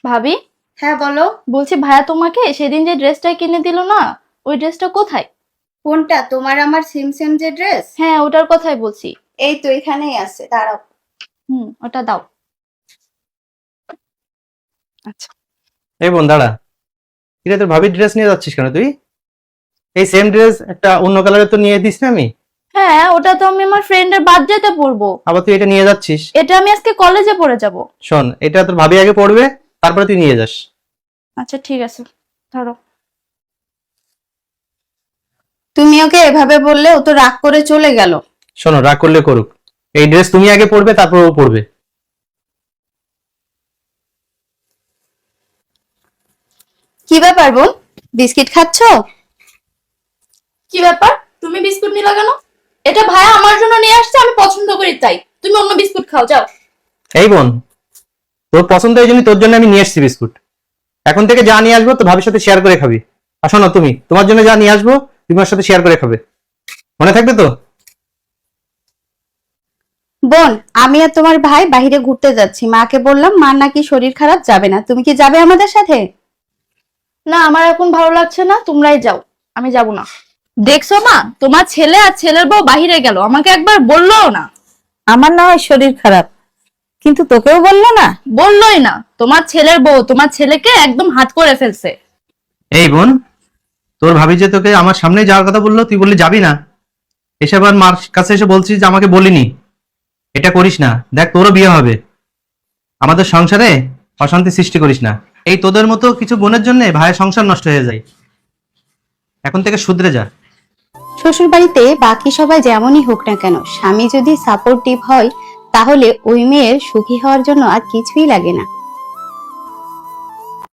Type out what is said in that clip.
ভাবি, হ্যাঁ বলো। বলছি ভাইয়া তোমাকে সেদিন যে ড্রেসটা কিনে দিল না, ওই ড্রেসটা কোথায়? কোনটা? তোমার আমার সেম সেম যে ড্রেস? হ্যাঁ, ওটার কথাই বলছি। এই তো এখানেই আছে, দাঁড়াও। ওটা দাও। আচ্ছা। এই বোন দাঁড়া, কিরে তোর ভাবির ড্রেস নিয়ে যাচ্ছিস কেন তুই? এই সেম ড্রেস একটা অন্য কালারের তো নিয়ে দিস না আমি। হ্যাঁ, ওটা তো আমি আমার ফ্রেন্ডের বার্থডেতে পরবো। আবার তুই এটা নিয়ে যাচ্ছিস? এটা আমি আজকে কলেজে পরে যাব। শোন, এটা তোর ভাবি আগে পড়বে, তারপরে তুই নিয়ে যাস। আচ্ছা ঠিক আছে, ধরো। তুমি ওকে এভাবে বললে ও তো রাগ করে চলে গেল। শোনো, রাগ করলে করুক, এই ড্রেস তুমি আগে পড়বে, তারপর ও পড়বে। কি ব্যাপার বোন, বিস্কিট খাচ্ছো? কি ব্যাপার, তুমি বিস্কুট নিলা কেন? এটা ভাইয়া আমার জন্য নিয়ে আসছে, আমি পছন্দ করি তাই। তুমি অন্য বিস্কুট খাও, যাও। এই বোন, তোর পছন্দ এই জন্য তোর জন্য আমি নিয়ে এসেছি বিস্কুট। এখন থেকে যা নিয়ে আসবো তো ভাবির সাথে শেয়ার করে খাবি। আর শোনো, তুমি তোমার জন্য যা নিয়ে আসবো তুমি ওর সাথে শেয়ার করে খাবে, মনে থাকবে তো? বোন, আমি আর তোমার ভাই বাইরে ঘুরতে যাচ্ছি, মাকে বললাম মার নাকি শরীর খারাপ, যাবে না। তুমি কি যাবে আমাদের সাথে? না, আমার এখন ভালো লাগছে না, তোমরাই যাও, আমি যাব না। দেখছো মা, তোমার ছেলে আর ছেলের বউ বাহিরে গেল, আমাকে একবার বললোও না। আমার না হয় শরীর খারাপ, কিন্তু তোকেও বললো না? বললোই না। তোমার ছেলের বউ তোমার ছেলেকে একদম হাত করে ফেলছে। এই বোন, তোর ভাবি যে তোকে আমার সামনে যাওয়ার কথা বললো, তুই বললি যাবি না, এসে আবার মার কাছে এসে বলছিস যে আমাকে বলিনি। এটা করিস না, দেখ তোরও বিয়ে হবে, আমাদের সংসারে অশান্তি সৃষ্টি করিস না। এই তোদের মতো কিছু বোনের জন্য ভাইয়ের সংসার নষ্ট হয়ে যায়, এখন থেকে শুধরে যা। শ্বশুর বাড়িতে বাকি সবাই যেমনই হোক না কেন, স্বামী যদি সাপোর্টিভ হয় তাহলে ওই মেয়ের সুখী হওয়ার জন্য আর কিছুই লাগে না।